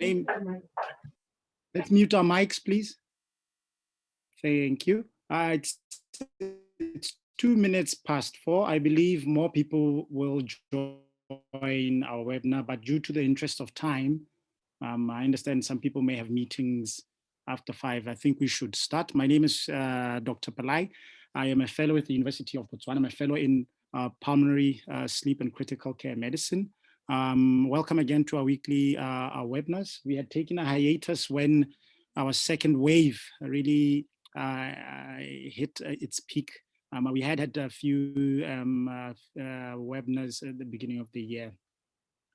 name. Let's mute our mics, please. Thank you. It's 2 minutes past 4. I believe more people will join our webinar, but due to the interest of time, I understand some people may have meetings after 5. I think we should start. My name is Dr. Palai. I am a fellow at the University of Botswana. I'm a fellow in pulmonary sleep and critical care medicine. Welcome again to our weekly our webinars. We had taken a hiatus when our second wave really hit its peak. We had a few webinars at the beginning of the year.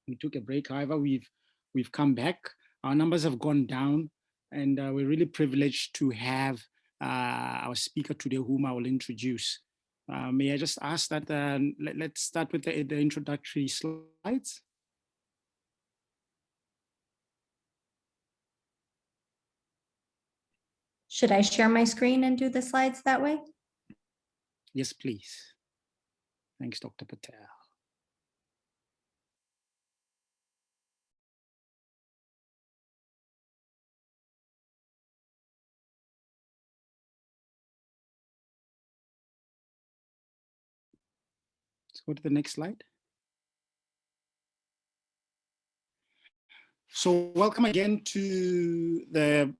We took a break. However, we've come back. Our numbers have gone down, and we're really privileged to have our speaker today, whom I will introduce. May I just ask that let's start with the introductory slides. Should I share my screen and do the slides that way? Yes, please. Thanks, Dr. Patel. Let's go to the next slide. So welcome again to the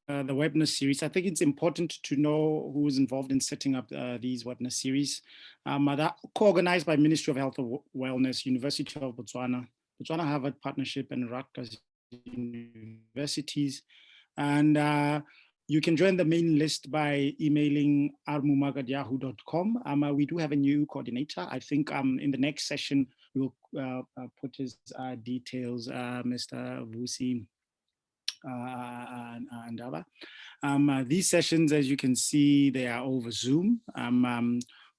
webinar series. I think it's important to know who is involved in setting up these webinar series. They're co-organized by Ministry of Health and Wellness, University of Botswana, Botswana-Harvard Partnership, and Rutgers Universities. And you can join the main list by emailing armumag@yahoo.com. We do have a new coordinator. I think in the next session, we'll put his details, Mr. Vusi and other. These sessions, as you can see, they are over Zoom.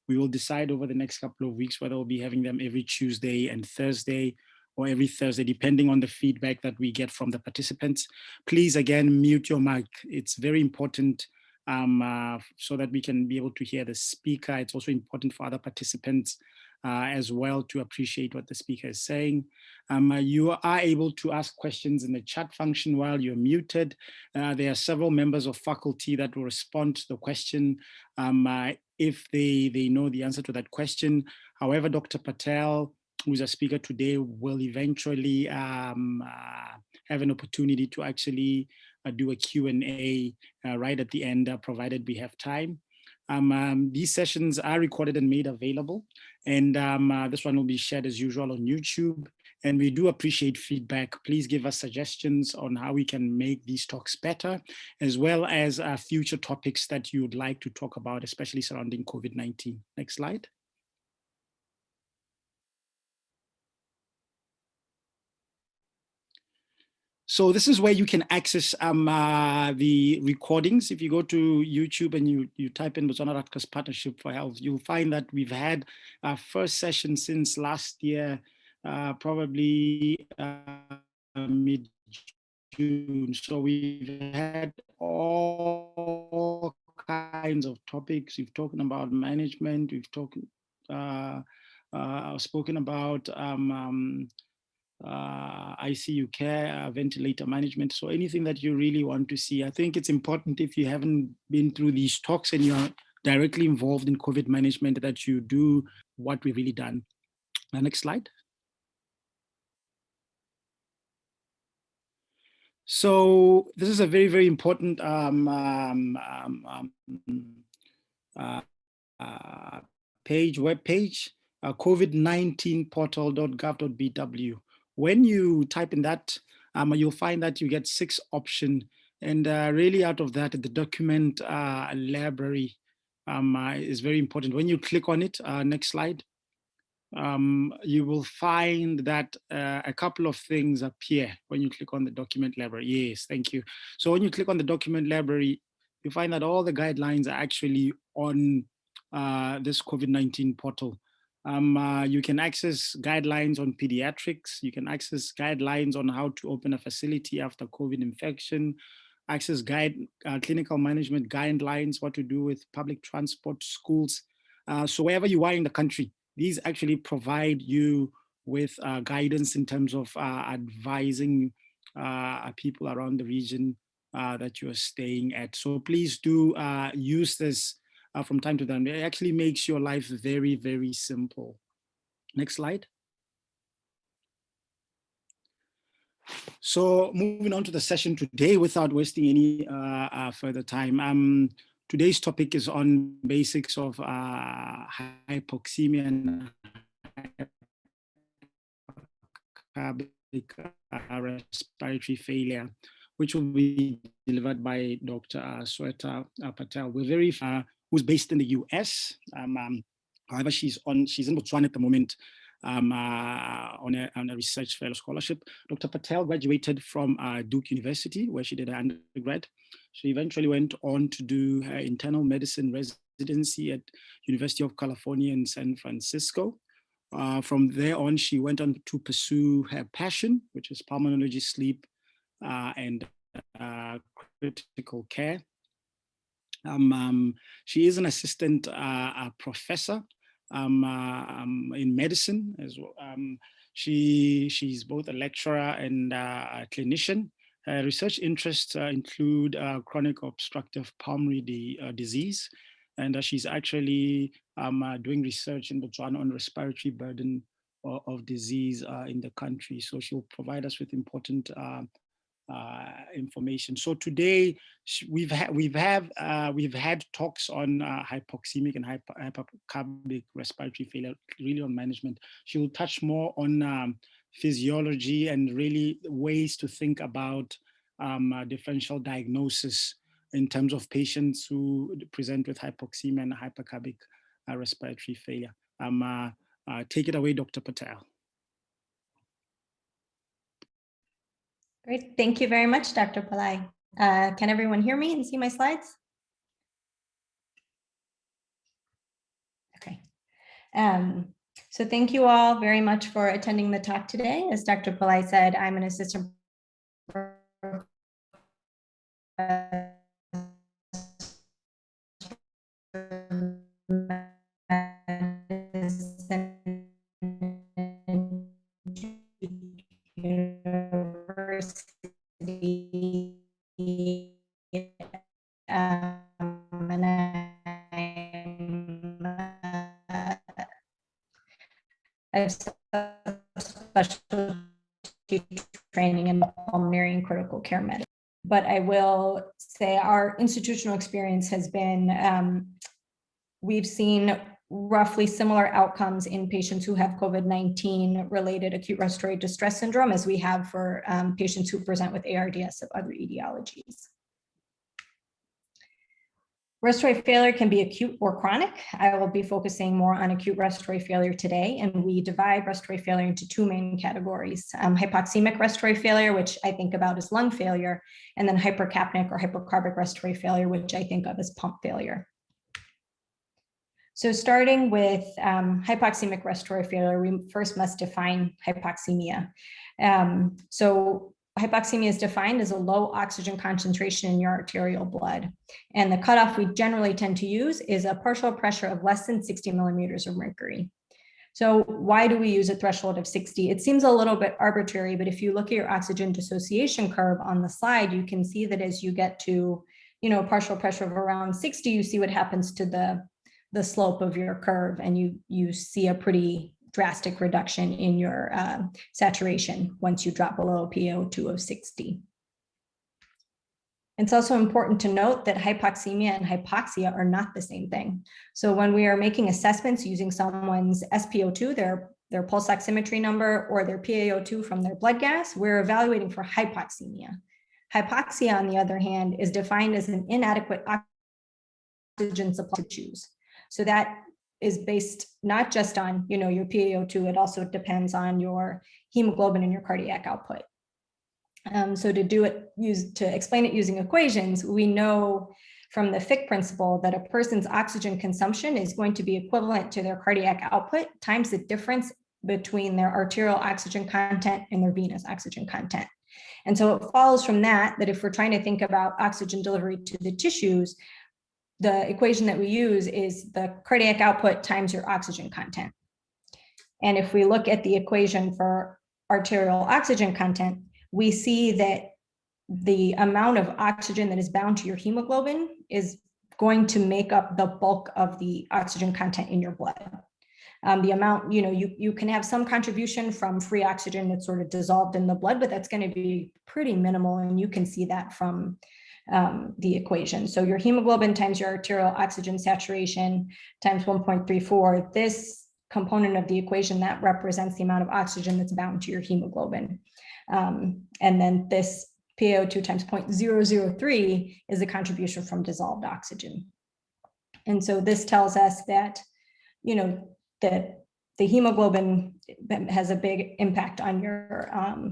We will decide over the next couple of weeks whether we'll be having them every Tuesday and Thursday, or every Thursday, depending on the feedback that we get from the participants. Please, again, mute your mic. It's very important so that we can be able to hear the speaker. It's also important for other participants as well to appreciate what the speaker is saying. You are able to ask questions in the chat function while you're muted. There are several members of faculty that will respond to the question if they know the answer to that question. However, Dr. Patel, who's a speaker today, will eventually have an opportunity to actually do a Q&A right at the end, provided we have time. These sessions are recorded and made available, and this one will be shared as usual on YouTube. And we do appreciate feedback. Please give us suggestions on how we can make these talks better, as well as future topics that you would like to talk about, especially surrounding COVID-19. Next slide. So this is where you can access the recordings. If you go to YouTube and you type in Botswana-Rutgers Partnership for Health, you'll find that we've had our first session since last year, probably mid-June. So we've had all kinds of topics. We've talked about management. We've spoken about ICU care, ventilator management. So anything that you really want to see. I think it's important, if you haven't been through these talks and you're directly involved in COVID management, that you do what we've really done. Next slide. So this is a very, very important web page, covid19portal.gov.bw. When you type in that, you'll find that you get 6 options. And really out of that, the document library is very important. When you click on it, next slide, you will find that a couple of things appear when you click on the document library. Yes, thank you. So when you click on the document library, you find that all the guidelines are actually on this COVID-19 portal. You can access guidelines on pediatrics. You can access guidelines on how to open a facility after COVID infection, access clinical management guidelines, what to do with public transport, schools. So wherever you are in the country, these actually provide you with guidance in terms of advising people around the region that you are staying at. So please do use this from time to time. It actually makes your life very, very simple. Next slide. So moving on to the session today, without wasting any further time, today's topic is on basics of hypoxemia and hypercarbic respiratory failure, which will be delivered by Dr. Sweta Patel. We're very who's based in the US. However, she's in Botswana at the moment on a research fellow scholarship. Dr. Patel graduated from Duke University, where she did her undergrad. She eventually went on to do her internal medicine residency at University of California in San Francisco. From there on, she went on to pursue her passion, which is pulmonology, sleep, and critical care. She is an assistant professor in medicine as well. She's both a lecturer and a clinician. Her research interests include chronic obstructive pulmonary disease, and she's actually doing research in Botswana on respiratory burden of disease in the country. So she'll provide us with important information. So today we've had talks on hypoxemic and hypercarbic respiratory failure, really on management. She will touch more on physiology and really ways to think about differential diagnosis in terms of patients who present with hypoxemia and hypercarbic respiratory failure. Take it away, Dr. Patel. Great. Thank you very much, Dr. Palai. Can everyone hear me and see my slides? Okay. So thank you all very much for attending the talk today. As Dr. Palai said, I'm an assistant University, and I have specialty training in pulmonary and critical care medicine. But I will say our institutional experience has been, we've seen roughly similar outcomes in patients who have COVID-19 related acute respiratory distress syndrome as we have for patients who present with ARDS of other etiologies. Respiratory failure can be acute or chronic. I will be focusing more on acute respiratory failure today, and we divide respiratory failure into two main categories: hypoxemic respiratory failure, which I think about as lung failure, and then hypercapnic or hypercarbic respiratory failure, which I think of as pump failure. So starting with hypoxemic respiratory failure, we first must define hypoxemia. So hypoxemia is defined as a low oxygen concentration in your arterial blood. And the cutoff we generally tend to use is a partial pressure of less than 60 millimeters of mercury. So why do we use a threshold of 60? It seems a little bit arbitrary, but if you look at your oxygen dissociation curve on the slide, you can see that as you get to, partial pressure of around 60, you see what happens to the slope of your curve, and you see a pretty drastic reduction in your saturation once you drop below a PaO2 of 60. It's also important to note that hypoxemia and hypoxia are not the same thing. So when we are making assessments using someone's SpO2, their pulse oximetry number, or their PaO2 from their blood gas, we're evaluating for hypoxemia. Hypoxia, on the other hand, is defined as an inadequate oxygen supply to choose. So that is based not just on your PaO2, it also depends on your hemoglobin and your cardiac output. So to explain it using equations, we know from the Fick principle that a person's oxygen consumption is going to be equivalent to their cardiac output times the difference between their arterial oxygen content and their venous oxygen content. And so it follows from that if we're trying to think about oxygen delivery to the tissues, the equation that we use is the cardiac output times your oxygen content. And if we look at the equation for arterial oxygen content, we see that the amount of oxygen that is bound to your hemoglobin is going to make up the bulk of the oxygen content in your blood. The amount, you can have some contribution from free oxygen that's sort of dissolved in the blood, but that's going to be pretty minimal. And you can see that from the equation. So your hemoglobin times your arterial oxygen saturation times 1.34, this component of the equation that represents the amount of oxygen that's bound to your hemoglobin. And then this PaO2 times 0.003 is the contribution from dissolved oxygen. And so this tells us that, that the hemoglobin has a big impact on your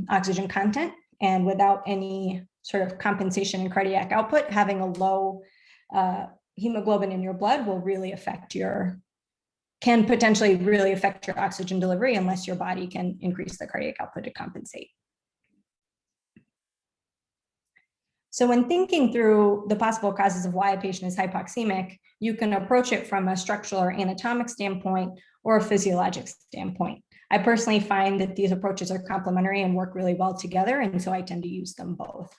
oxygen content, and without any sort of compensation in cardiac output, having a low hemoglobin in your blood will really can potentially really affect your oxygen delivery unless your body can increase the cardiac output to compensate. So when thinking through the possible causes of why a patient is hypoxemic, you can approach it from a structural or anatomic standpoint or a physiologic standpoint. I personally find that these approaches are complementary and work really well together, and so I tend to use them both.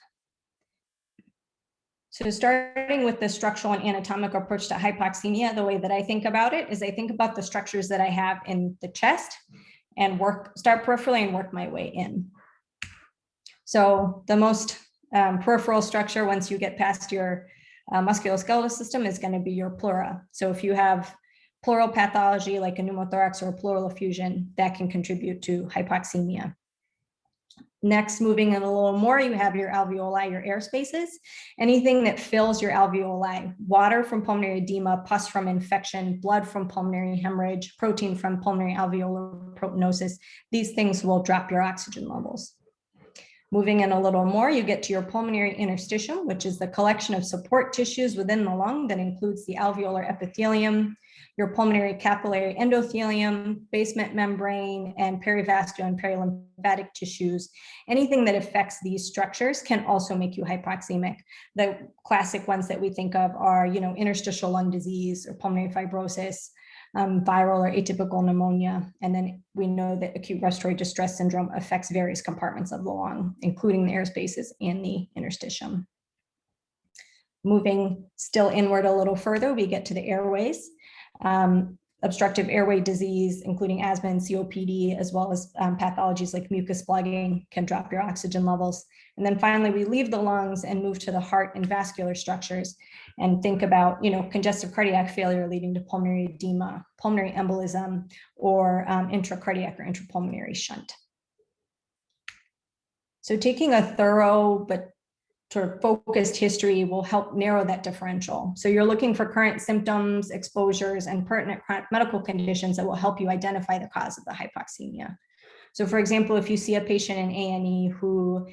So starting with the structural and anatomic approach to hypoxemia, the way that I think about it is I think about the structures that I have in the chest and start peripherally and work my way in. So the most peripheral structure, once you get past your musculoskeletal system, is going to be your pleura. So if you have pleural pathology like a pneumothorax or a pleural effusion, that can contribute to hypoxemia. Next, moving in a little more, you have your alveoli, your air spaces. Anything that fills your alveoli, water from pulmonary edema, pus from infection, blood from pulmonary hemorrhage, protein from pulmonary alveolar proteinosis, these things will drop your oxygen levels. Moving in a little more, you get to your pulmonary interstitium, which is the collection of support tissues within the lung that includes the alveolar epithelium, your pulmonary capillary endothelium, basement membrane, and perivascular and perilymphatic tissues. Anything that affects these structures can also make you hypoxemic. The classic ones that we think of are, interstitial lung disease or pulmonary fibrosis, viral or atypical pneumonia. And then we know that acute respiratory distress syndrome affects various compartments of the lung, including the air spaces and the interstitium. Moving still inward a little further, we get to the airways. Obstructive airway disease, including asthma and COPD, as well as pathologies like mucus plugging, can drop your oxygen levels. And then finally, we leave the lungs and move to the heart and vascular structures and think about, congestive cardiac failure leading to pulmonary edema, pulmonary embolism, or intracardiac or intrapulmonary shunt. So taking a thorough but sort of focused history will help narrow that differential. So you're looking for current symptoms, exposures, and pertinent medical conditions that will help you identify the cause of the hypoxemia. So for example, if you see a patient in A&E who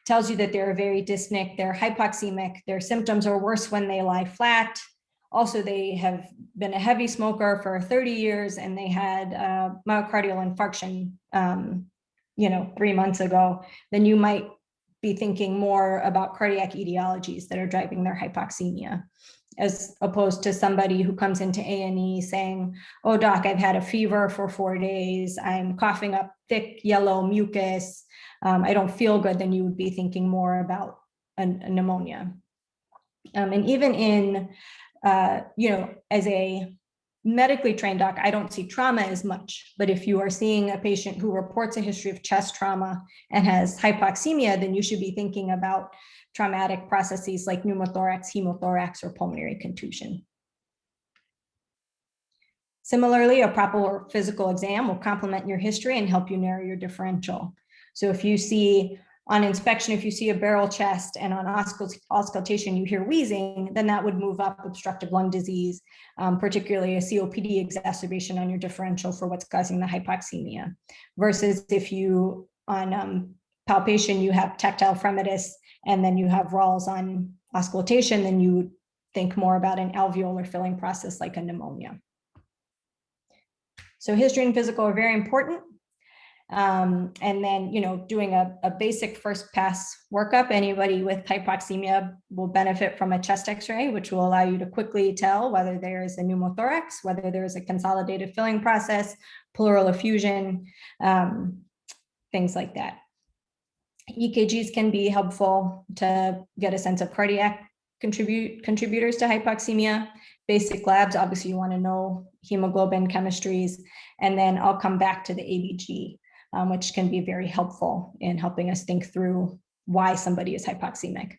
tells you that they're very dyspneic, they're hypoxemic, their symptoms are worse when they lie flat. Also, they have been a heavy smoker for 30 years and they had myocardial infarction, 3 months ago, then you might be thinking more about cardiac etiologies that are driving their hypoxemia, as opposed to somebody who comes into A&E saying, oh, doc, I've had a fever for 4 days. I'm coughing up thick yellow mucus. I don't feel good. Then you would be thinking more about a pneumonia. And even in, as a medically trained doc, I don't see trauma as much, but if you are seeing a patient who reports a history of chest trauma and has hypoxemia, then you should be thinking about traumatic processes like pneumothorax, hemothorax, or pulmonary contusion. Similarly, a proper physical exam will complement your history and help you narrow your differential. So if you see on inspection, if you see a barrel chest and on auscultation you hear wheezing, then that would move up obstructive lung disease, particularly a COPD exacerbation on your differential for what's causing the hypoxemia. Versus if you, on palpation, you have tactile fremitus and then you have Ralls on auscultation, then you would think more about an alveolar filling process like a pneumonia. So history and physical are very important. And then, doing a basic first pass workup, anybody with hypoxemia will benefit from a chest x-ray, which will allow you to quickly tell whether there is a pneumothorax, whether there is a consolidated filling process, pleural effusion, things like that. EKGs can be helpful to get a sense of cardiac contributors to hypoxemia. Basic labs, obviously you want to know hemoglobin chemistries, and then I'll come back to the ABG, which can be very helpful in helping us think through why somebody is hypoxemic.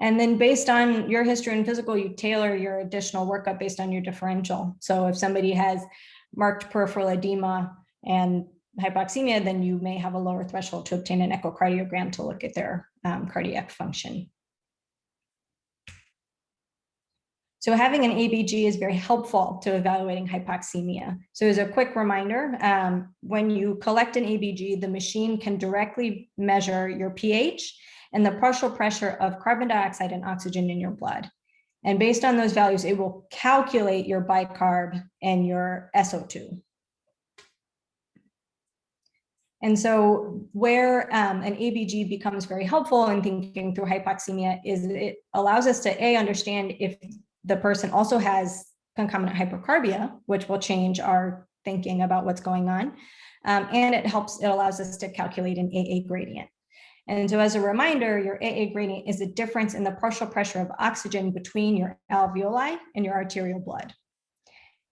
And then based on your history and physical, you tailor your additional workup based on your differential. So if somebody has marked peripheral edema and hypoxemia, then you may have a lower threshold to obtain an echocardiogram to look at their cardiac function. So having an ABG is very helpful to evaluating hypoxemia. So as a quick reminder, when you collect an ABG, the machine can directly measure your pH and the partial pressure of carbon dioxide and oxygen in your blood. And based on those values, it will calculate your bicarb and your SO2. And so where an ABG becomes very helpful in thinking through hypoxemia is it allows us to understand if the person also has concomitant hypercarbia, which will change our thinking about what's going on. And it allows us to calculate an AA gradient. And so as a reminder, your AA gradient is the difference in the partial pressure of oxygen between your alveoli and your arterial blood.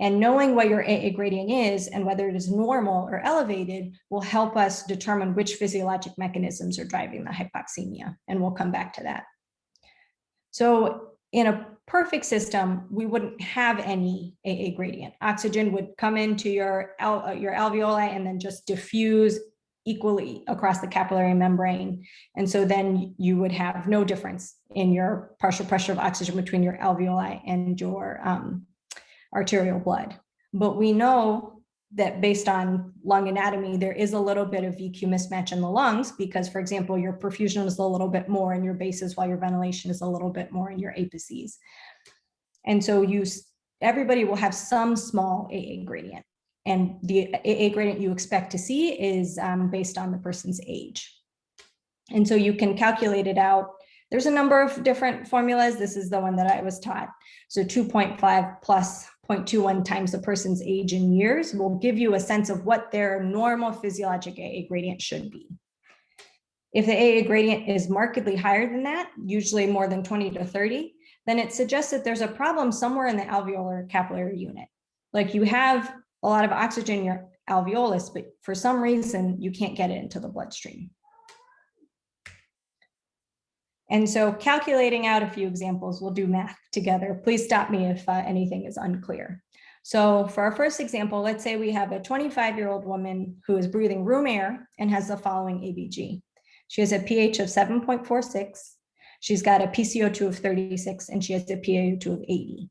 And knowing what your AA gradient is and whether it is normal or elevated will help us determine which physiologic mechanisms are driving the hypoxemia. And we'll come back to that. So in a perfect system, we wouldn't have any AA gradient. Oxygen would come into your alveoli and then just diffuse equally across the capillary membrane. And so then you would have no difference in your partial pressure of oxygen between your alveoli and your arterial blood. But we know that based on lung anatomy, there is a little bit of VQ mismatch in the lungs because, for example, your perfusion is a little bit more in your bases while your ventilation is a little bit more in your apices. And so everybody will have some small AA gradient. And the AA gradient you expect to see is based on the person's age. And so you can calculate it out. There's a number of different formulas. This is the one that I was taught. So 2.5 plus 0.21 times the person's age in years will give you a sense of what their normal physiologic AA gradient should be. If the AA gradient is markedly higher than that, usually more than 20 to 30, then it suggests that there's a problem somewhere in the alveolar capillary unit. Like you have a lot of oxygen in your alveolus, but for some reason you can't get it into the bloodstream. And so calculating out a few examples, we'll do math together. Please stop me if anything is unclear. So for our first example, let's say we have a 25-year-old woman who is breathing room air and has the following ABG. She has a pH of 7.46. She's got a PCO2 of 36, and she has a PaO2 of 80.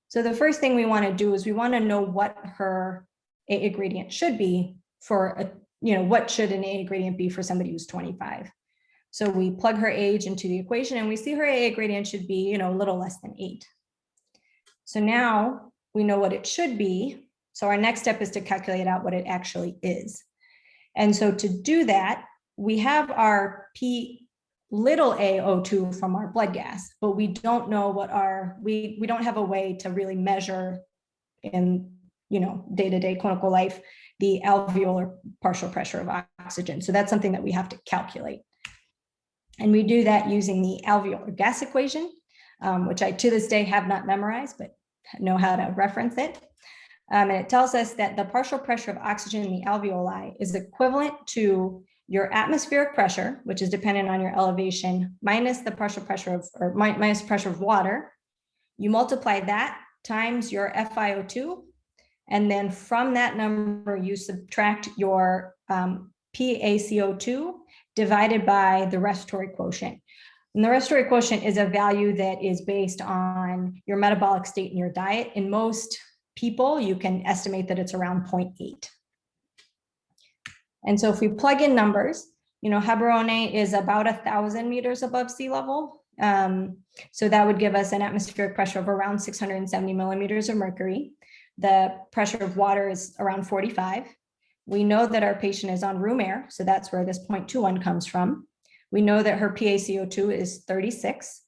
So the first thing we want to do is we want to know what her AA gradient should be for, what should an AA gradient be for somebody who's 25. So we plug her age into the equation and we see her AA gradient should be, a little less than 8. So now we know what it should be. So our next step is to calculate out what it actually is. And so to do that, we have our P little AO2 from our blood gas, but we don't know what we don't have a way to really measure in, day-to-day clinical life, the alveolar partial pressure of oxygen. So that's something that we have to calculate. And we do that using the alveolar gas equation, which I to this day have not memorized, but know how to reference it. And it tells us that the partial pressure of oxygen in the alveoli is equivalent to your atmospheric pressure, which is dependent on your elevation, minus the partial pressure minus pressure of water. You multiply that times your FiO2, and then from that number, you subtract your PaCO2 divided by the respiratory quotient. And the respiratory quotient is a value that is based on your metabolic state and your diet. In most people, you can estimate that it's around 0.8. And so if we plug in numbers, Gaborone is about 1,000 meters above sea level. So that would give us an atmospheric pressure of around 670 millimeters of mercury. The pressure of water is around 45. We know that our patient is on room air, so that's where this 0.21 comes from. We know that her PaCO2 is 36.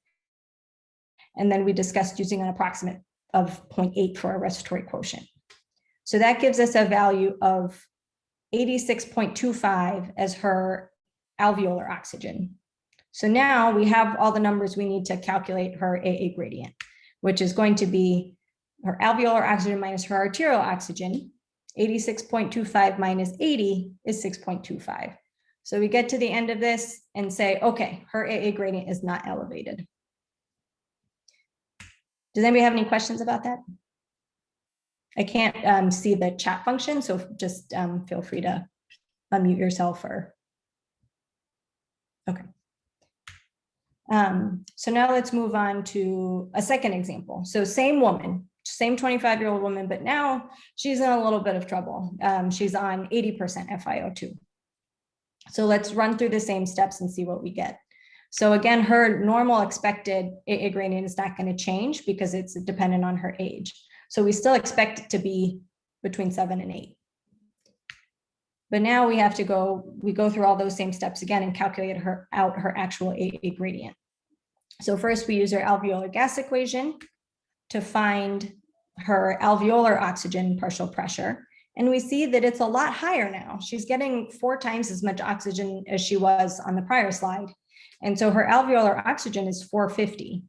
And then we discussed using an approximate of 0.8 for our respiratory quotient. So that gives us a value of 86.25 as her alveolar oxygen. So now we have all the numbers we need to calculate her AA gradient, which is going to be her alveolar oxygen minus her arterial oxygen. 86.25 minus 80 is 6.25. So we get to the end of this and say, okay, her AA gradient is not elevated. Does anybody have any questions about that? I can't see the chat function, so just feel free to unmute yourself or, okay. So now let's move on to a second example. So same woman, same 25-year-old woman, but now she's in a little bit of trouble. She's on 80% FiO2. So let's run through the same steps and see what we get. So again, her normal expected AA gradient is not going to change because it's dependent on her age. So we still expect it to be between 7 and 8. But now we have to go through all those same steps again and calculate her actual AA gradient. So first we use our alveolar gas equation to find her alveolar oxygen partial pressure. And we see that it's a lot higher now. She's getting 4 times as much oxygen as she was on the prior slide. And so her alveolar oxygen is 450.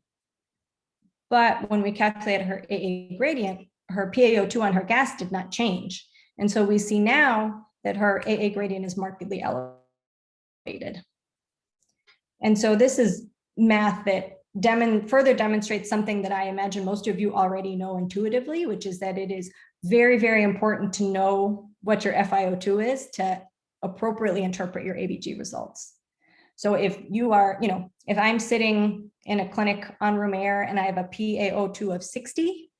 But when we calculate her AA gradient, her PaO2 on her gas did not change. And so we see now that her AA gradient is markedly elevated. And so this is math that further demonstrates something that I imagine most of you already know intuitively, which is that it is very, very important to know what your FiO2 is to appropriately interpret your ABG results. So if you are, if I'm sitting in a clinic on room air and I have a PaO2 of 60,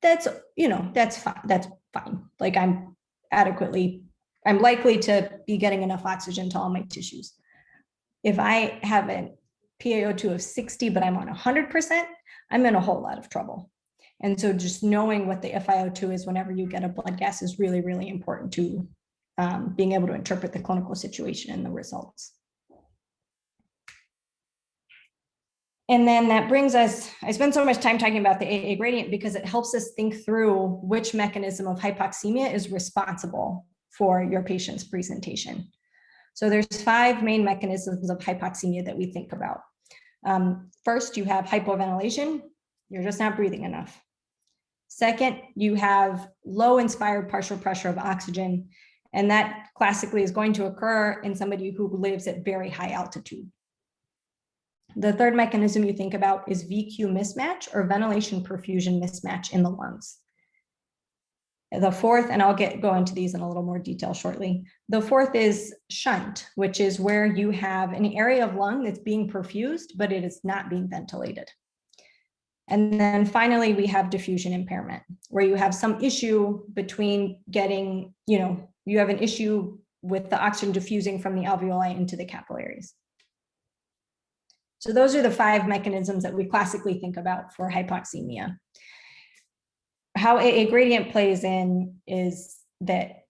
that's fine. That's fine. Like I'm likely to be getting enough oxygen to all my tissues. If I have a PaO2 of 60, but I'm on 100%, I'm in a whole lot of trouble. And so just knowing what the FiO2 is whenever you get a blood gas is really, really important to being able to interpret the clinical situation and the results. And then that brings us, I spend so much time talking about the AA gradient because it helps us think through which mechanism of hypoxemia is responsible for your patient's presentation. So there's 5 main mechanisms of hypoxemia that we think about. First, you have hypoventilation. You're just not breathing enough. Second, you have low inspired partial pressure of oxygen, and that classically is going to occur in somebody who lives at very high altitude. The third mechanism you think about is VQ mismatch or ventilation perfusion mismatch in the lungs. The fourth, and I'll go into these in a little more detail shortly. The fourth is shunt, which is where you have an area of lung that's being perfused, but it is not being ventilated. And then finally, we have diffusion impairment, where you have some issue between getting, you have an issue with the oxygen diffusing from the alveoli into the capillaries. So those are the 5 mechanisms that we classically think about for hypoxemia. How AA gradient plays in is that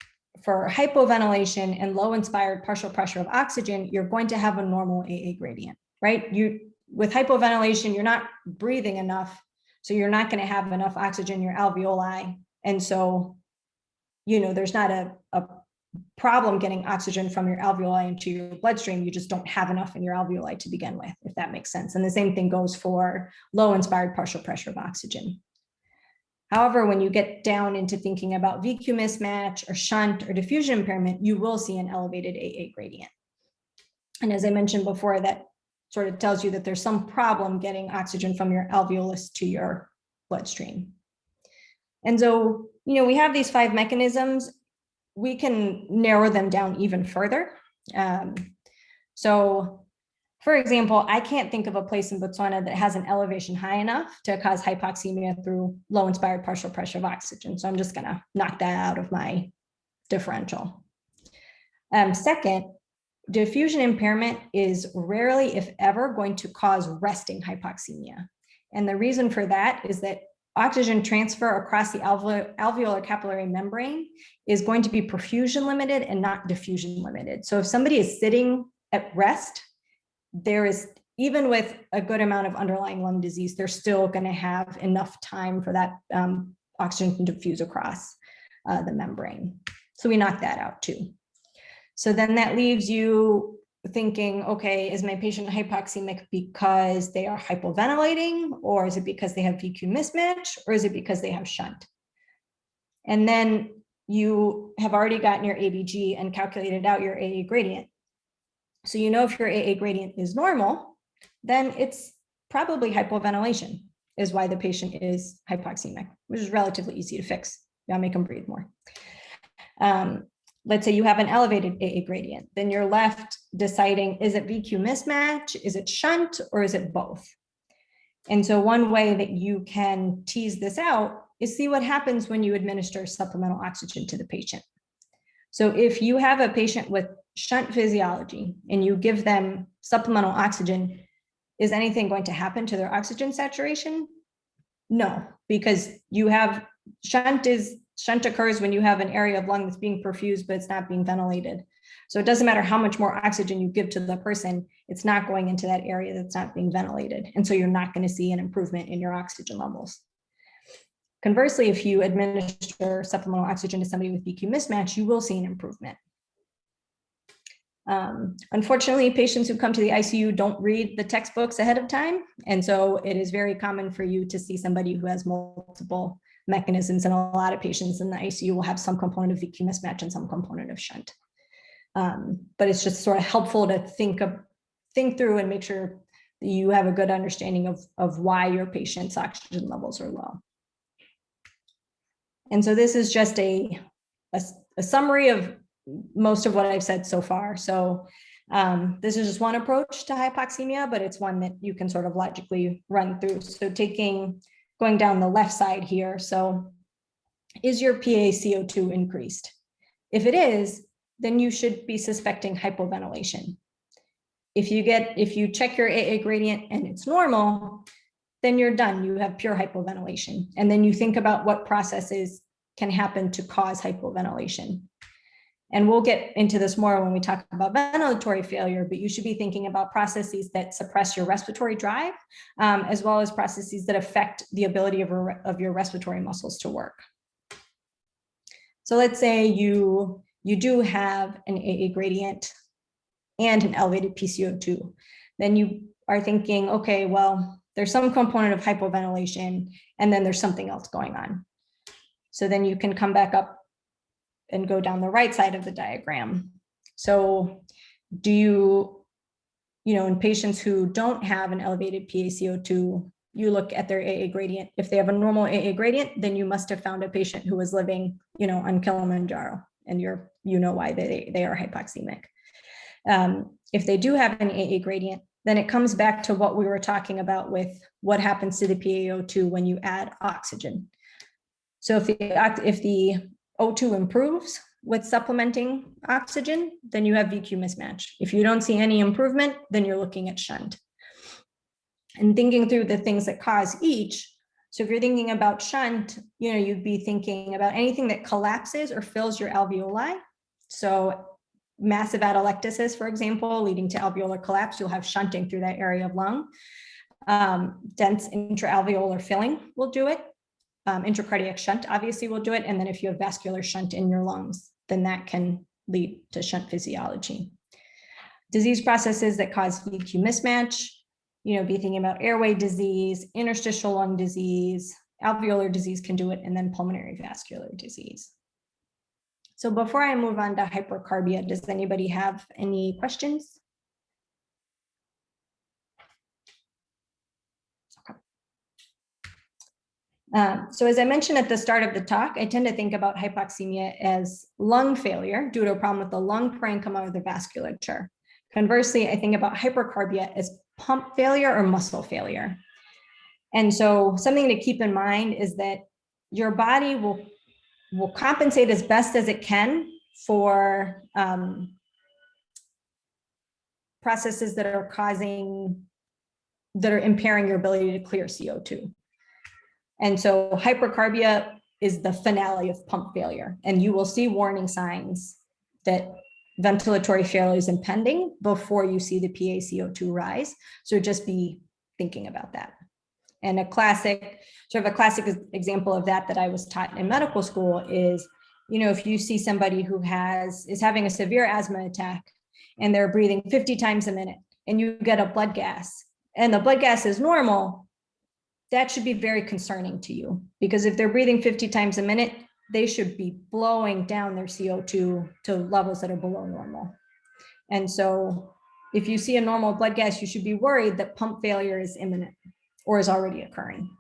for hypoventilation and low inspired partial pressure of oxygen, you're going to have a normal AA gradient, right? With hypoventilation, you're not breathing enough, so you're not going to have enough oxygen in your alveoli. And so, there's not a problem getting oxygen from your alveoli into your bloodstream. You just don't have enough in your alveoli to begin with, if that makes sense. And the same thing goes for low inspired partial pressure of oxygen. However, when you get down into thinking about VQ mismatch or shunt or diffusion impairment, you will see an elevated AA gradient. And as I mentioned before, that sort of tells you that there's some problem getting oxygen from your alveolus to your bloodstream. And so, we have these 5 mechanisms. We can narrow them down even further. So, for example, I can't think of a place in Botswana that has an elevation high enough to cause hypoxemia through low inspired partial pressure of oxygen. So I'm just going to knock that out of my differential. Second, diffusion impairment is rarely, if ever, going to cause resting hypoxemia. And the reason for that is that oxygen transfer across the alveolar capillary membrane is going to be perfusion limited and not diffusion limited. So if somebody is sitting at rest, there is, even with a good amount of underlying lung disease, they're still going to have enough time for that oxygen to diffuse across the membrane. So we knock that out too. So then that leaves you thinking, okay, is my patient hypoxemic because they are hypoventilating, or is it because they have VQ mismatch, or is it because they have shunt? And then you have already gotten your ABG and calculated out your AA gradient. So you know if your AA gradient is normal, then it's probably hypoventilation is why the patient is hypoxemic, which is relatively easy to fix. You gotta make them breathe more. Let's say you have an elevated AA gradient, then you're left deciding, is it VQ mismatch, is it shunt, or is it both? And so one way that you can tease this out is see what happens when you administer supplemental oxygen to the patient. So if you have a patient with shunt physiology and you give them supplemental oxygen, is anything going to happen to their oxygen saturation? No, because you have shunt occurs when you have an area of lung that's being perfused, but it's not being ventilated. So it doesn't matter how much more oxygen you give to the person, it's not going into that area that's not being ventilated. And so you're not going to see an improvement in your oxygen levels. Conversely, if you administer supplemental oxygen to somebody with VQ mismatch, you will see an improvement. Unfortunately, patients who come to the ICU don't read the textbooks ahead of time. And so it is very common for you to see somebody who has multiple mechanisms, and a lot of patients in the ICU will have some component of VQ mismatch and some component of shunt. But it's just sort of helpful to think through and make sure that you have a good understanding of why your patient's oxygen levels are low. And so this is just a summary of most of what I've said so far. So this is just one approach to hypoxemia, but it's one that you can sort of logically run through. So going down the left side here. So is your PaCO2 increased? If it is, then you should be suspecting hypoventilation. If you check your AA gradient and it's normal, then you're done. You have pure hypoventilation. And then you think about what processes can happen to cause hypoventilation. And we'll get into this more when we talk about ventilatory failure, but you should be thinking about processes that suppress your respiratory drive, as well as processes that affect the ability of your respiratory muscles to work. So let's say you do have an AA gradient and an elevated PCO2. Then you are thinking, okay, well, there's some component of hypoventilation, and then there's something else going on. So then you can come back up and go down the right side of the diagram. So in patients who don't have an elevated PaCO2, you look at their AA gradient. If they have a normal AA gradient, then you must have found a patient who was living, on Kilimanjaro, and you know why they are hypoxemic. If they do have an AA gradient, then it comes back to what we were talking about with what happens to the PaO2 when you add oxygen. So if the O2 improves with supplementing oxygen, then you have VQ mismatch. If you don't see any improvement, then you're looking at shunt. And thinking through the things that cause each. So if you're thinking about shunt, you'd be thinking about anything that collapses or fills your alveoli. So massive atelectasis, for example, leading to alveolar collapse, you'll have shunting through that area of lung. Dense intraalveolar filling will do it. Intracardiac shunt obviously will do it. And then if you have vascular shunt in your lungs, then that can lead to shunt physiology. Disease processes that cause VQ mismatch, be thinking about airway disease, interstitial lung disease, alveolar disease can do it, and then pulmonary vascular disease. So before I move on to hypercarbia, does anybody have any questions? So as I mentioned at the start of the talk, I tend to think about hypoxemia as lung failure due to a problem with the lung parenchyma or the vasculature. Conversely, I think about hypercarbia as pump failure or muscle failure. And so something to keep in mind is that your body will compensate as best as it can for processes that are impairing your ability to clear CO2. And so hypercarbia is the finale of pump failure. And you will see warning signs that ventilatory failure is impending before you see the PaCO2 rise. So just be thinking about that. And a classic example of that I was taught in medical school is, if you see somebody who is having a severe asthma attack and they're breathing 50 times a minute, and you get a blood gas, and the blood gas is normal, that should be very concerning to you, because if they're breathing 50 times a minute, they should be blowing down their CO2 to levels that are below normal. And so if you see a normal blood gas, you should be worried that pump failure is imminent or is already occurring.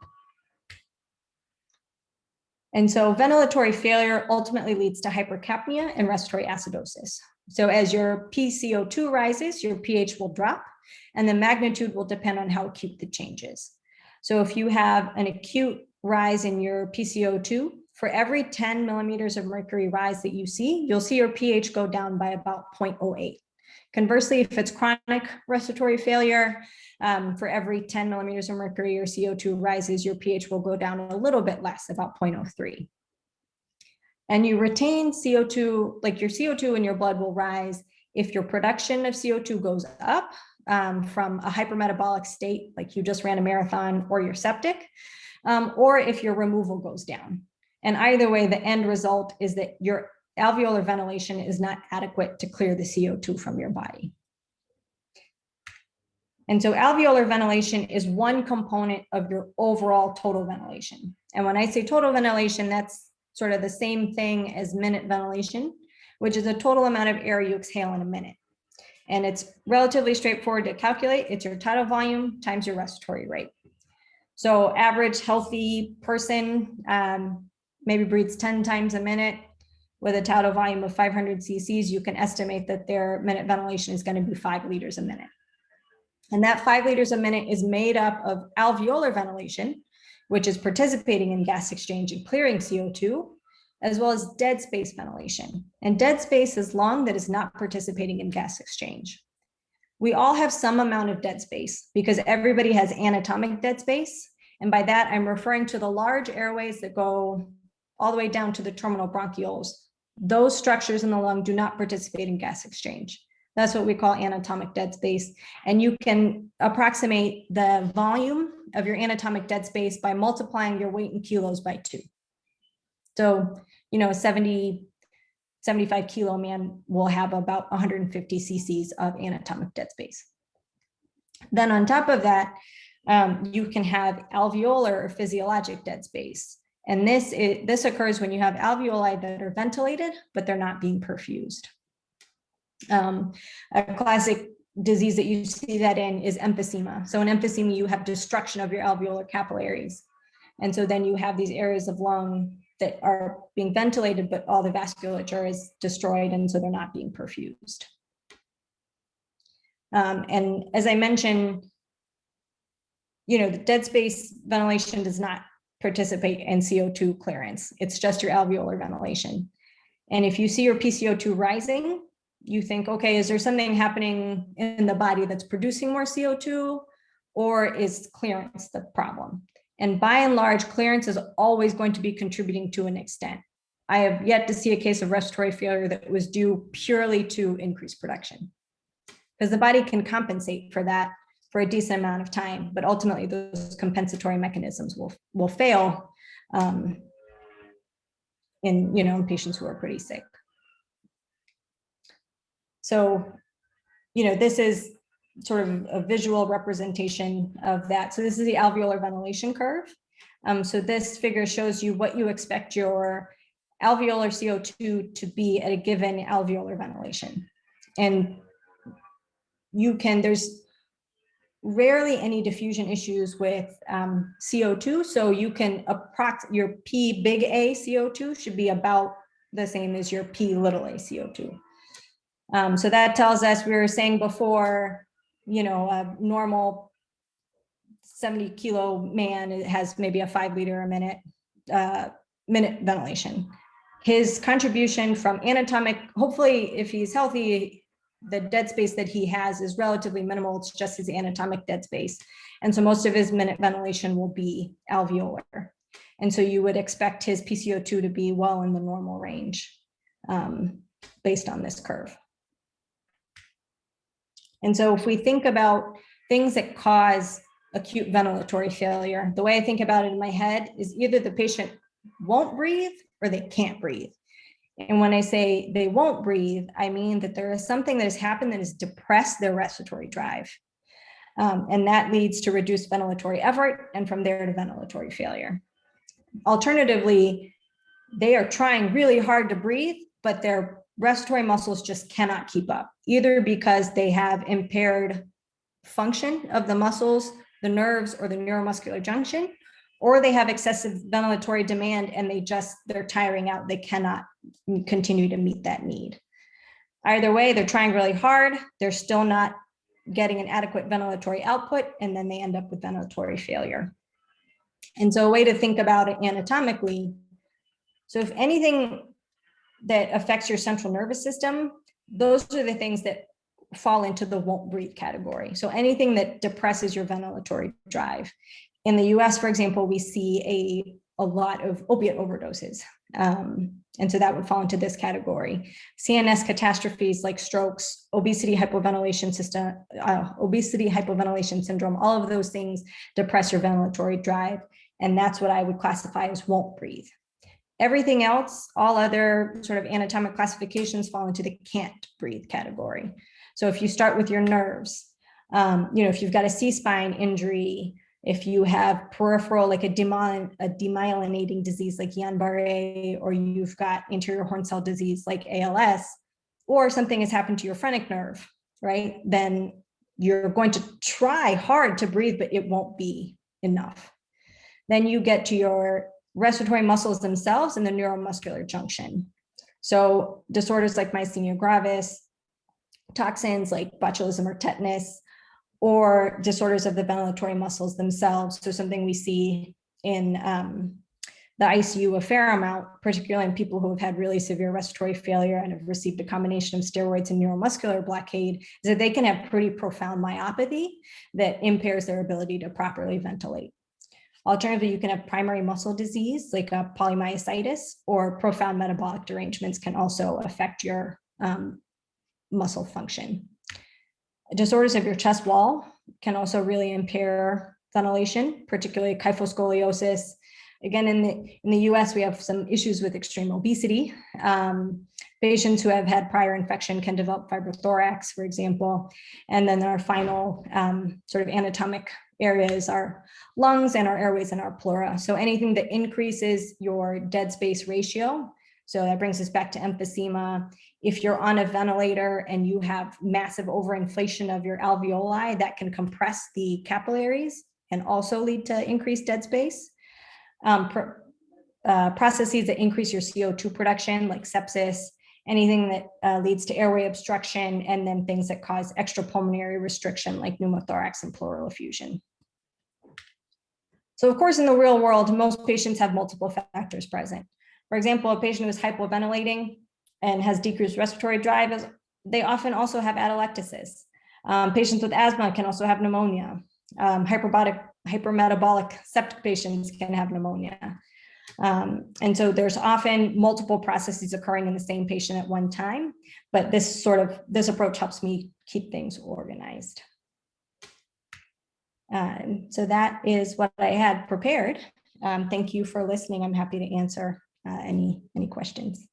And so ventilatory failure ultimately leads to hypercapnia and respiratory acidosis. So as your PCO2 rises, your pH will drop, and the magnitude will depend on how acute the change is. So if you have an acute rise in your PCO2, for every 10 millimeters of mercury rise that you see, you'll see your pH go down by about 0.08. Conversely, if it's chronic respiratory failure, for every 10 millimeters of mercury, your CO2 rises, your pH will go down a little bit less, about 0.03. And you retain CO2, like your CO2 in your blood will rise if your production of CO2 goes up from a hypermetabolic state, like you just ran a marathon, or you're septic, or if your removal goes down. And either way, the end result is that your alveolar ventilation is not adequate to clear the CO2 from your body. And so alveolar ventilation is one component of your overall total ventilation. And when I say total ventilation, that's sort of the same thing as minute ventilation, which is the total amount of air you exhale in a minute. And it's relatively straightforward to calculate. It's your tidal volume times your respiratory rate. So average healthy person maybe breathes 10 times a minute with a tidal volume of 500 cc's. You can estimate that their minute ventilation is going to be 5 liters a minute. And that 5 liters a minute is made up of alveolar ventilation, which is participating in gas exchange and clearing CO2, as well as dead space ventilation. And dead space is lung that is not participating in gas exchange. We all have some amount of dead space because everybody has anatomic dead space. And by that, I'm referring to the large airways that go all the way down to the terminal bronchioles. Those structures in the lung do not participate in gas exchange. That's what we call anatomic dead space. And you can approximate the volume of your anatomic dead space by multiplying your weight in kilos by 2. So, you know, a 75 kilo man will have about 150 cc's of anatomic dead space. Then on top of that, you can have alveolar or physiologic dead space. And this occurs when you have alveoli that are ventilated, but they're not being perfused. A classic disease that you see that in is emphysema. So in emphysema, you have destruction of your alveolar capillaries. And so then you have these areas of lung that are being ventilated, but all the vasculature is destroyed, and so they're not being perfused. And as I mentioned, you know, the dead space ventilation does not participate in CO2 clearance. It's just your alveolar ventilation. And if you see your PCO2 rising, you think, okay, is there something happening in the body that's producing more CO2, or is clearance the problem? And by and large, clearance is always going to be contributing to an extent. I have yet to see a case of respiratory failure that was due purely to increased production, because the body can compensate for that for a decent amount of time, but ultimately those compensatory mechanisms will fail in patients who are pretty sick. So, you know, this is sort of a visual representation of that. So this is the alveolar ventilation curve. So this figure shows you what you expect your alveolar CO2 to be at a given alveolar ventilation. And there's rarely any diffusion issues with CO2. So you can your P big A CO2 should be about the same as your P little a CO2. So that tells us, we were saying before, you know, a normal 70 kilo man has maybe a 5 liter a minute ventilation. His contribution from anatomic, hopefully if he's healthy, the dead space that he has is relatively minimal. It's just his anatomic dead space. And so most of his minute ventilation will be alveolar. And so you would expect his PCO2 to be well in the normal range based on this curve. And so if we think about things that cause acute ventilatory failure, the way I think about it in my head is either the patient won't breathe or they can't breathe. And when I say they won't breathe, I mean that there is something that has happened that has depressed their respiratory drive. And that leads to reduced ventilatory effort, and from there to ventilatory failure. Alternatively, they are trying really hard to breathe, but their respiratory muscles just cannot keep up, either because they have impaired function of the muscles, the nerves, or the neuromuscular junction, or they have excessive ventilatory demand and they're tiring out. They cannot continue to meet that need. Either way, they're trying really hard. They're still not getting an adequate ventilatory output, and then they end up with ventilatory failure. And so a way to think about it anatomically, so if anything that affects your central nervous system, those are the things that fall into the won't breathe category. So anything that depresses your ventilatory drive. In the US, for example, we see a lot of opiate overdoses. And so that would fall into this category. CNS catastrophes like strokes, obesity hypoventilation syndrome, all of those things depress your ventilatory drive. And that's what I would classify as won't breathe. Everything else, all other sort of anatomic classifications fall into the can't breathe category. So if you start with your nerves, if you've got a C-spine injury, if you have peripheral, like a demyelinating disease like Guillain-Barré, or you've got anterior horn cell disease like ALS, or something has happened to your phrenic nerve, right? Then you're going to try hard to breathe, but it won't be enough. Then you get to your respiratory muscles themselves and the neuromuscular junction. So disorders like myasthenia gravis, toxins like botulism or tetanus, or disorders of the ventilatory muscles themselves. So something we see in the ICU a fair amount, particularly in people who have had really severe respiratory failure and have received a combination of steroids and neuromuscular blockade, is that they can have pretty profound myopathy that impairs their ability to properly ventilate. Alternatively, you can have primary muscle disease like a polymyositis, or profound metabolic derangements can also affect your muscle function. Disorders of your chest wall can also really impair ventilation, particularly kyphoscoliosis. Again, in the US, we have some issues with extreme obesity. Patients who have had prior infection can develop fibrothorax, for example. And then our final sort of anatomic areas are lungs and our airways and our pleura. So anything that increases your dead space ratio. So that brings us back to emphysema. If you're on a ventilator and you have massive overinflation of your alveoli, that can compress the capillaries and also lead to increased dead space. Processes that increase your CO2 production, like sepsis, anything that leads to airway obstruction, and then things that cause extrapulmonary restriction, like pneumothorax and pleural effusion. So of course, in the real world, most patients have multiple factors present. For example, a patient who is hypoventilating and has decreased respiratory drive, they often also have atelectasis. Patients with asthma can also have pneumonia. Hypermetabolic septic patients can have pneumonia. And so there's often multiple processes occurring in the same patient at one time, but this approach helps me keep things organized. So that is what I had prepared. Thank you for listening. I'm happy to answer any questions.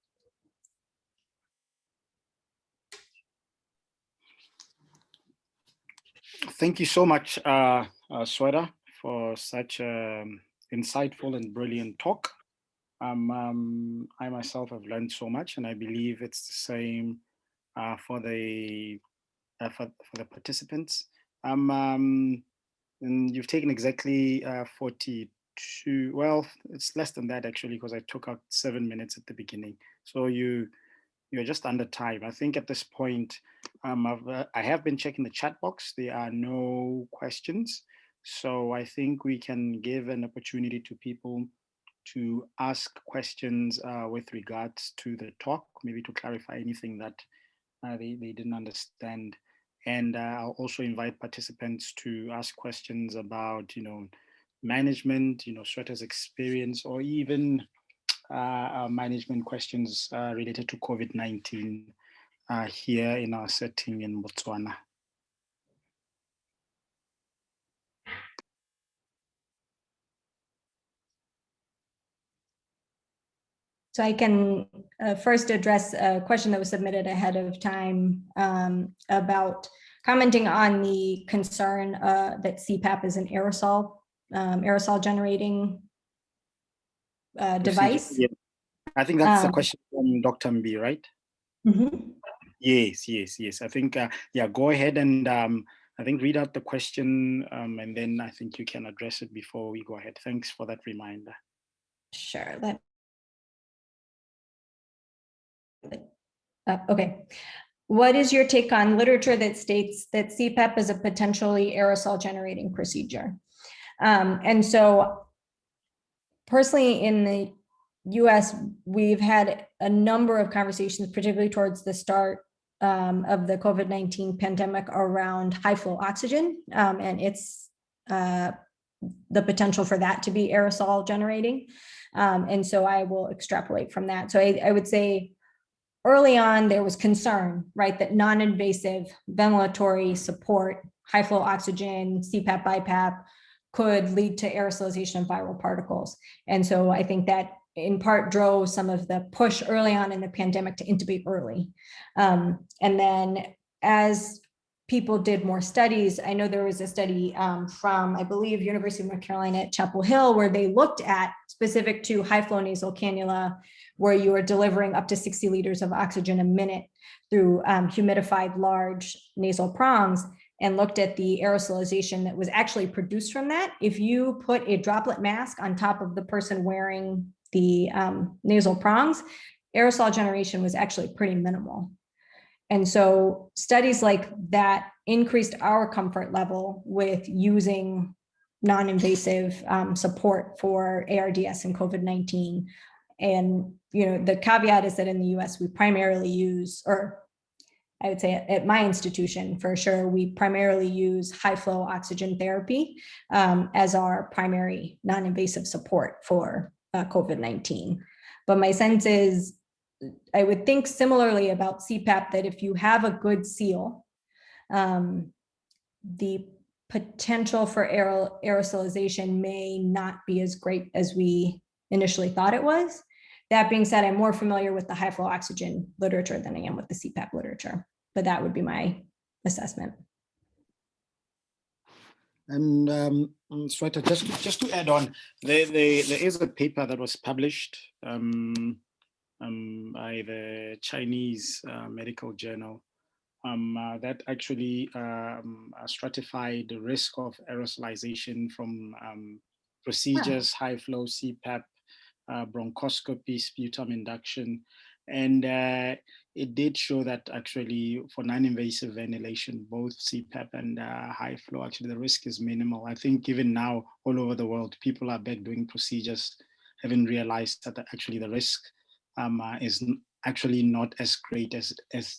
Thank you so much, Sweta, for such an insightful and brilliant talk. I myself have learned so much, and I believe it's the same for the participants. And you've taken exactly 42. Well, it's less than that actually, because I took out 7 minutes at the beginning. So you're just under time. I think at this point, I have been checking the chat box. There are no questions. So I think we can give an opportunity to people to ask questions with regards to the talk, maybe to clarify anything that they didn't understand. And I'll also invite participants to ask questions about, management, Sweta's experience, or even management questions related to COVID-19 here in our setting in Botswana. So I can first address a question that was submitted ahead of time about commenting on the concern that CPAP is an aerosol generating device. Yeah. I think that's a question from Dr. Mbi, right? Mm-hmm. Yes. I think, yeah, go ahead and I think read out the question and then I think you can address it before we go ahead. Thanks for that reminder. Sure. Okay. What is your take on literature that states that CPAP is a potentially aerosol generating procedure? And so personally in the US, we've had a number of conversations, particularly towards the start of the COVID-19 pandemic around high flow oxygen and its the potential for that to be aerosol generating. And so I will extrapolate from that. So I would say early on, there was concern, right, that non-invasive ventilatory support, high flow oxygen, CPAP, BiPAP could lead to aerosolization of viral particles. And so I think that in part drove some of the push early on in the pandemic to intubate early. And then as people did more studies, I know there was a study from, I believe, University of North Carolina at Chapel Hill, where they looked at specific to high flow nasal cannula, where you are delivering up to 60 liters of oxygen a minute through humidified large nasal prongs, and looked at the aerosolization that was actually produced from that. If you put a droplet mask on top of the person wearing the nasal prongs, aerosol generation was actually pretty minimal. And so studies like that increased our comfort level with using non-invasive support for ARDS and COVID-19. And the caveat is that in the US, we primarily use, or I would say at my institution for sure, we primarily use high flow oxygen therapy as our primary non-invasive support for COVID-19. But my sense is, I would think similarly about CPAP, that if you have a good seal, the potential for aerosolization may not be as great as we initially thought it was. That being said, I'm more familiar with the high flow oxygen literature than I am with the CPAP literature, but that would be my assessment. And Sweta, just to add on, there is a paper that was published by the Chinese medical journal that actually stratified the risk of aerosolization from procedures, high flow CPAP, bronchoscopy, sputum induction. And it did show that actually for non-invasive ventilation, both CPAP and high flow, actually the risk is minimal. I think even now all over the world, people are back doing procedures, having realized that actually the risk is actually not as great as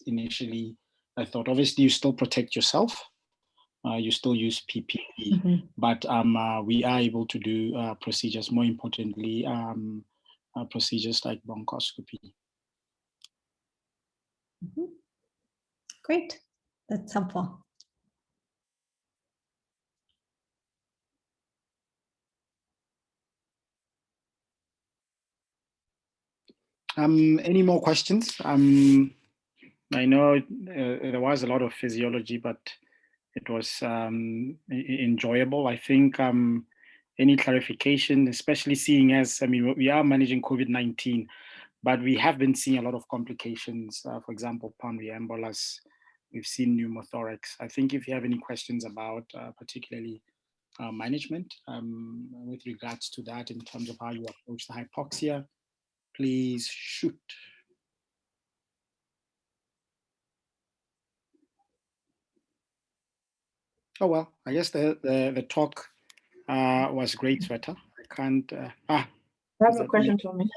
initially I thought. Obviously, you still protect yourself. You still use PPE, but we are able to do procedures, more importantly, procedures like bronchoscopy. Great, that's helpful. Any more questions? I know there was a lot of physiology, but it was enjoyable. I think any clarification, especially seeing as, we are managing COVID-19, but we have been seeing a lot of complications. For example, pulmonary embolus, we've seen pneumothorax. I think if you have any questions about particularly management with regards to that in terms of how you approach the hypoxia, please shoot. Oh, well, I guess the talk was great, Sweta. I can't... I have a question for me.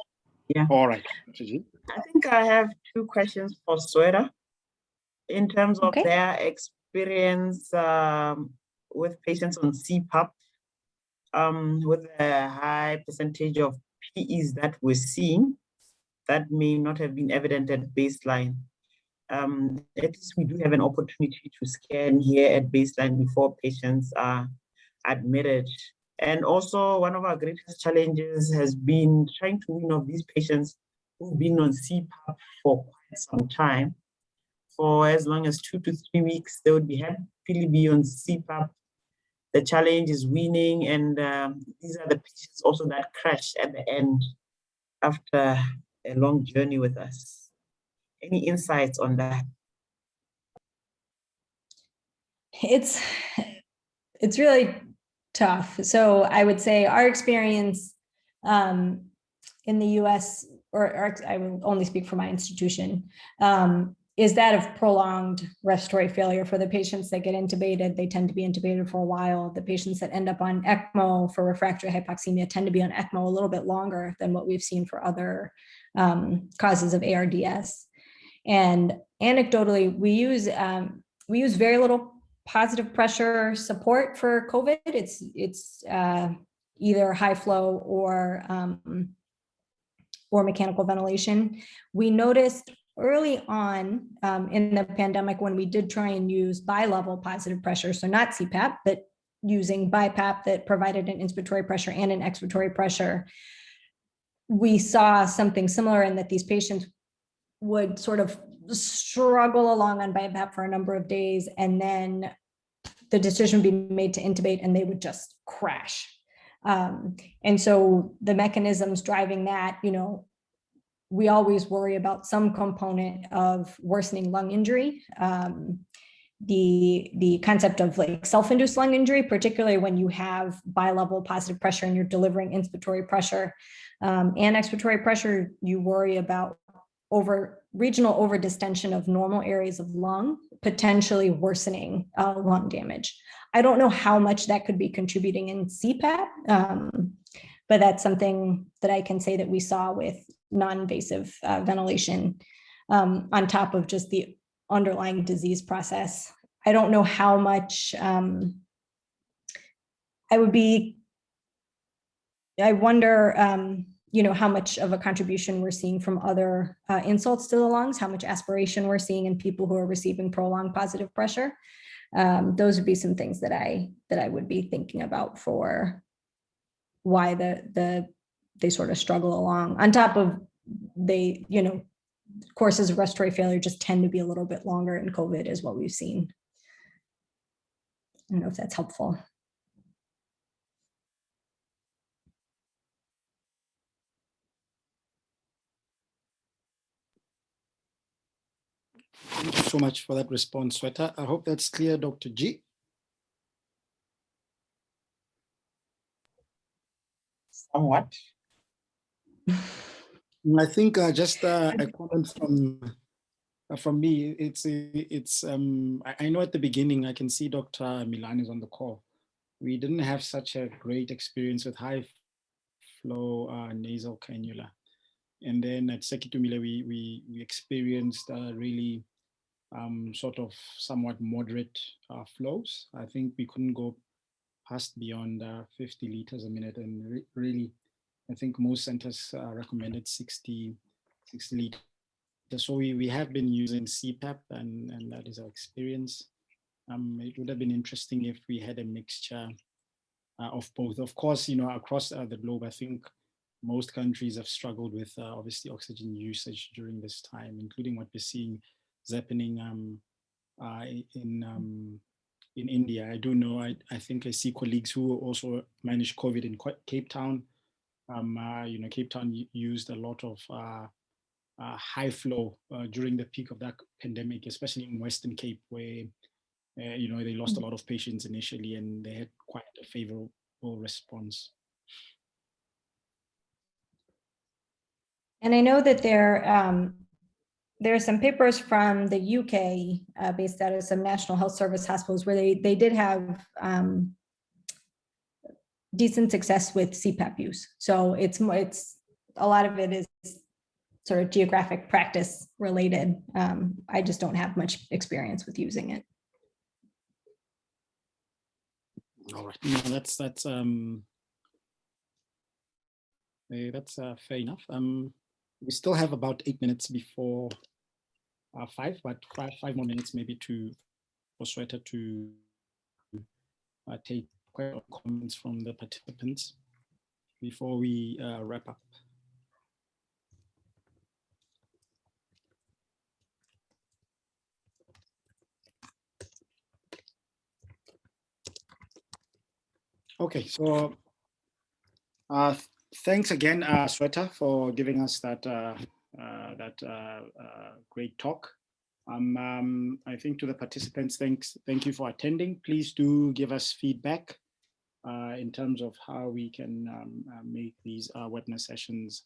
Yeah. All right. I think I have two questions for Sweta in terms of their experience with patients on CPAP, with a high percentage of PEs that we're seeing that may not have been evident at baseline. At least we do have an opportunity to scan here at baseline before patients are admitted. And also one of our greatest challenges has been trying to wean off these patients who've been on CPAP for quite some time, for as long as 2 to 3 weeks, they would be happily be on CPAP. The challenge is weaning, and these are the patients also that crash at the end after a long journey with us. Any insights on that? It's really tough. So I would say our experience in the US, or I will only speak for my institution, is that of prolonged respiratory failure. For the patients that get intubated, they tend to be intubated for a while. The patients that end up on ECMO for refractory hypoxemia tend to be on ECMO a little bit longer than what we've seen for other causes of ARDS. And anecdotally, we use very little positive pressure support for COVID. It's either high flow or mechanical ventilation. We noticed early on in the pandemic, when we did try and use bi-level positive pressure, so not CPAP, but using BiPAP that provided an inspiratory pressure and an expiratory pressure, we saw something similar in that these patients would sort of struggle along on BiPAP for a number of days, and then the decision would be made to intubate and they would just crash. And so the mechanisms driving that, we always worry about some component of worsening lung injury. The concept of like self-induced lung injury, particularly when you have bi-level positive pressure and you're delivering inspiratory pressure and expiratory pressure, you worry about regional overdistension of normal areas of lung, potentially worsening lung damage. I don't know how much that could be contributing in CPAP, but that's something that I can say that we saw with non-invasive ventilation on top of just the underlying disease process. I don't know how much I wonder, how much of a contribution we're seeing from other insults to the lungs, how much aspiration we're seeing in people who are receiving prolonged positive pressure. Those would be some things that I would be thinking about for why they sort of struggle along. On top of courses of respiratory failure just tend to be a little bit longer in COVID is what we've seen. I don't know if that's helpful. Thank you so much for that response, Sweta. I hope that's clear, Dr. G. Somewhat. I think just a comment from me. I know at the beginning, I can see Dr. Milan is on the call. We didn't have such a great experience with high flow nasal cannula. And then at Sekitumile, we experienced really sort of somewhat moderate flows. I think we couldn't go past beyond 50 liters a minute. And really, I think most centers recommended 60 liters. So we have been using CPAP, and that is our experience. It would have been interesting if we had a mixture of both. Of course, across the globe, I think most countries have struggled with obviously oxygen usage during this time, including what we're seeing is happening in India. I do know, I think I see colleagues who also managed COVID in Cape Town. Cape Town used a lot of high flow during the peak of that pandemic, especially in Western Cape, where they lost a lot of patients initially, and they had quite a favorable response. And I know that there are some papers from the UK based out of some National Health Service hospitals where they did have decent success with CPAP use. So it's a lot of it is sort of geographic practice related. I just don't have much experience with using it. All right, no, that's fair enough. We still have about 8 minutes before 5, but five more minutes maybe for Sweta to take comments from the participants before we wrap up. Okay, so thanks again, Sweta, for giving us that great talk. I think to the participants, thank you for attending. Please do give us feedback in terms of how we can make these webinar sessions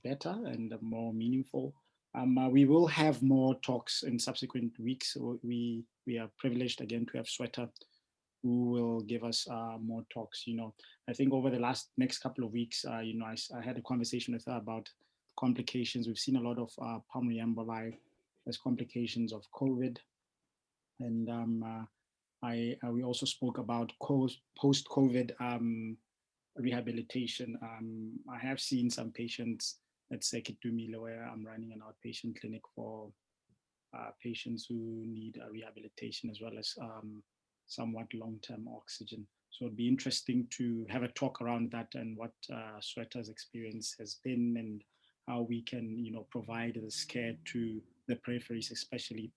better and more meaningful. We will have more talks in subsequent weeks. We are privileged again to have Sweta, who will give us more talks. I think over the next couple of weeks, I had a conversation with her about complications. We've seen a lot of pulmonary emboli as complications of COVID. And we also spoke about post-COVID rehabilitation. I have seen some patients at Dumile where I'm running an outpatient clinic for patients who need rehabilitation as well as somewhat long-term oxygen. So it'd be interesting to have a talk around that and what Sweta's experience has been and how we can, provide this care to the peripheries, especially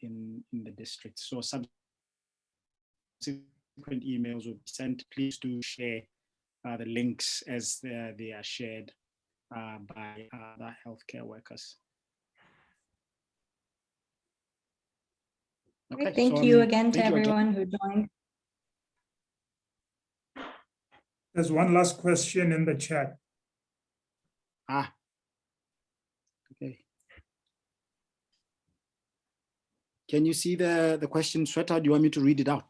in the district. So subsequent emails will be sent. Please do share the links as they are shared by the healthcare workers. Okay, thank you again to everyone who joined. There's one last question in the chat. Okay. Can you see the question, Sweta? Do you want me to read it out?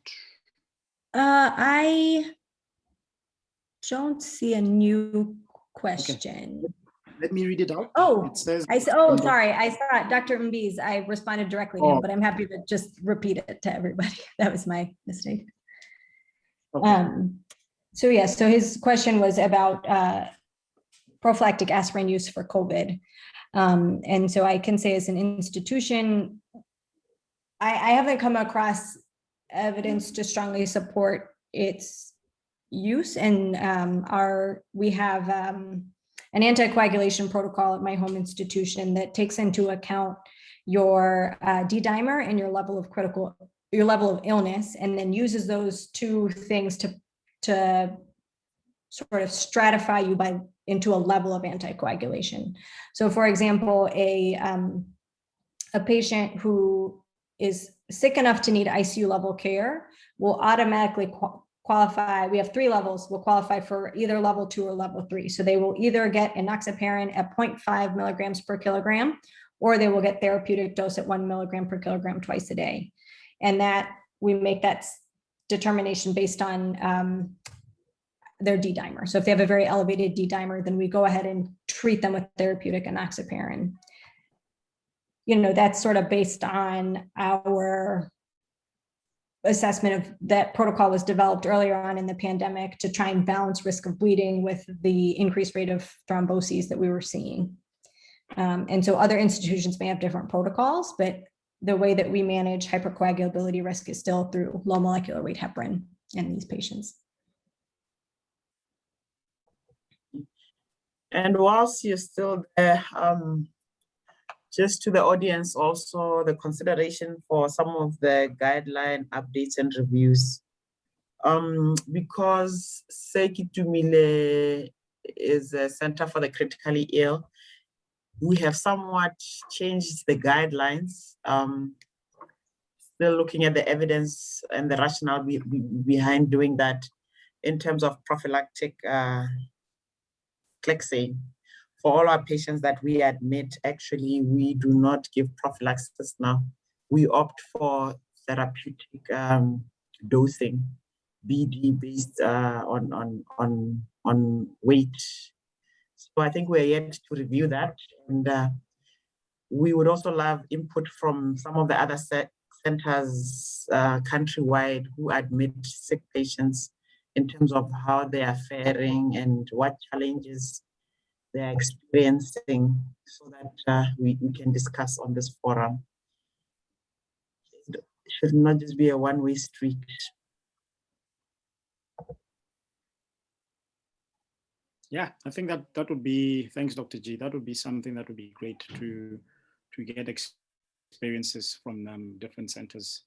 I don't see a new question. Okay. Let me read it out. Oh, it says, sorry. I saw Dr. Mbiz. I responded directly to him, but I'm happy to just repeat it to everybody. That was my mistake. Okay. So his question was about prophylactic aspirin use for COVID. And so I can say as an institution, I haven't come across evidence to strongly support its use. And we have an anticoagulation protocol at my home institution that takes into account your D-dimer and your level of illness, and then uses those two things to sort of stratify you into a level of anticoagulation. So for example, a patient who is sick enough to need ICU level care will automatically qualify. We have 3 levels, will qualify for either level 2 or level 3. So they will either get enoxaparin at 0.5 milligrams per kilogram, or they will get therapeutic dose at 1 milligram per kilogram twice a day. And that we make that determination based on their D-dimer. So if they have a very elevated D-dimer, then we go ahead and treat them with therapeutic enoxaparin. That's sort of based on our assessment of that protocol was developed earlier on in the pandemic to try and balance risk of bleeding with the increased rate of thromboses that we were seeing. And so other institutions may have different protocols, but the way that we manage hypercoagulability risk is still through low molecular weight heparin in these patients. And whilst you're still there, just to the audience, also the consideration for some of the guideline updates and reviews. Because Dumile is a center for the critically ill, we have somewhat changed the guidelines, still looking at the evidence and the rationale behind doing that in terms of prophylactic clexane. For all our patients that we admit, actually, we do not give prophylaxis now. We opt for therapeutic dosing, BD based on weight. So I think we're yet to review that. And we would also love input from some of the other centers countrywide who admit sick patients in terms of how they are faring and what challenges they're experiencing, so that we can discuss on this forum. It should not just be a one-way street. Yeah, I think that would be, thanks, Dr. G. That would be something that would be great to get experiences from different centers.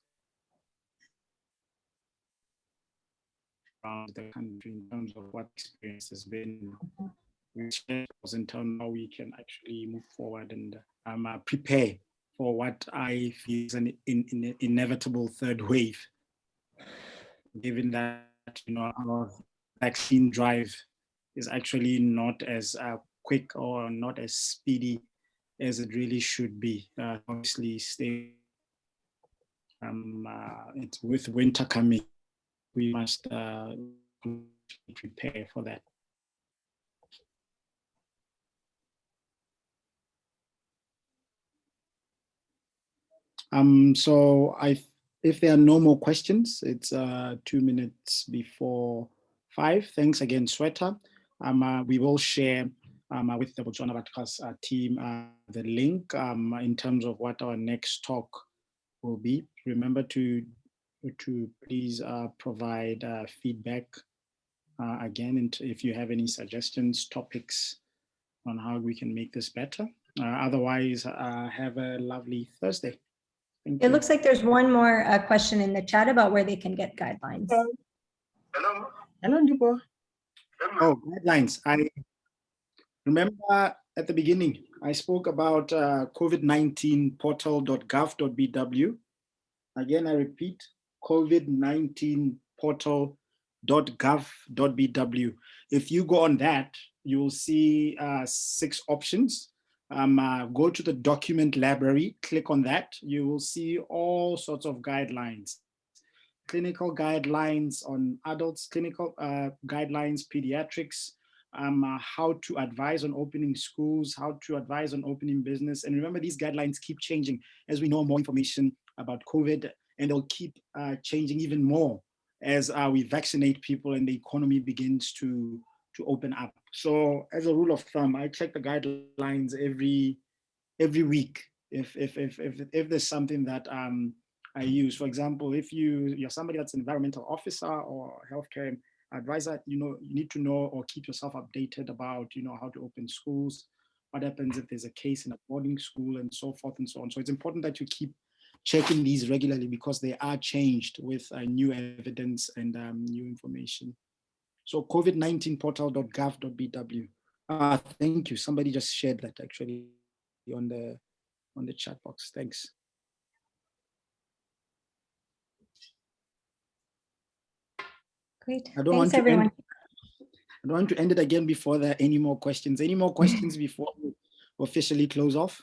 around the country in terms of what experience has been. We share in terms of how we can actually move forward and prepare for what I feel is an inevitable third wave, given that our vaccine drive is actually not as quick or not as speedy as it really should be. Obviously, it's with winter coming, we must prepare for that. So if there are no more questions, it's 2 minutes before 5. Thanks again, Sweta. We will share with the Botswana-Rutgers team the link in terms of what our next talk will be. Remember to please provide feedback again, and if you have any suggestions, topics on how we can make this better. Otherwise, have a lovely Thursday. It looks like there's one more question in the chat about where they can get guidelines. Hello. Hello, Ndipo. Oh, guidelines. I remember at the beginning, I spoke about COVID-19 portal.gov.bw. Again, I repeat, COVID-19 portal.gov.bw. If you go on that, you will see 6 options. Go to the document library, click on that. You will see all sorts of guidelines. Clinical guidelines on adults, clinical guidelines, pediatrics, how to advise on opening schools, how to advise on opening business. And remember, these guidelines keep changing as we know more information about COVID, and they'll keep changing even more as we vaccinate people and the economy begins to open up. So as a rule of thumb, I check the guidelines every week if there's something that I use. For example, if you're somebody that's an environmental officer or healthcare advisor, you need to know or keep yourself updated about how to open schools, what happens if there's a case in a boarding school, and so forth and so on. So it's important that you keep checking these regularly because they are changed with new evidence and new information. So COVID-19 portal.gov.bw. Thank you. Somebody just shared that actually on the chat box. Thanks. Great. Thanks, everyone. I don't want to end it again before there are any more questions. Any more questions before we officially close off?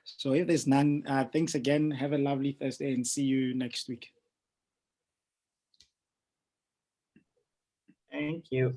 So if there's none, thanks again. Have a lovely Thursday and see you next week. Thank you.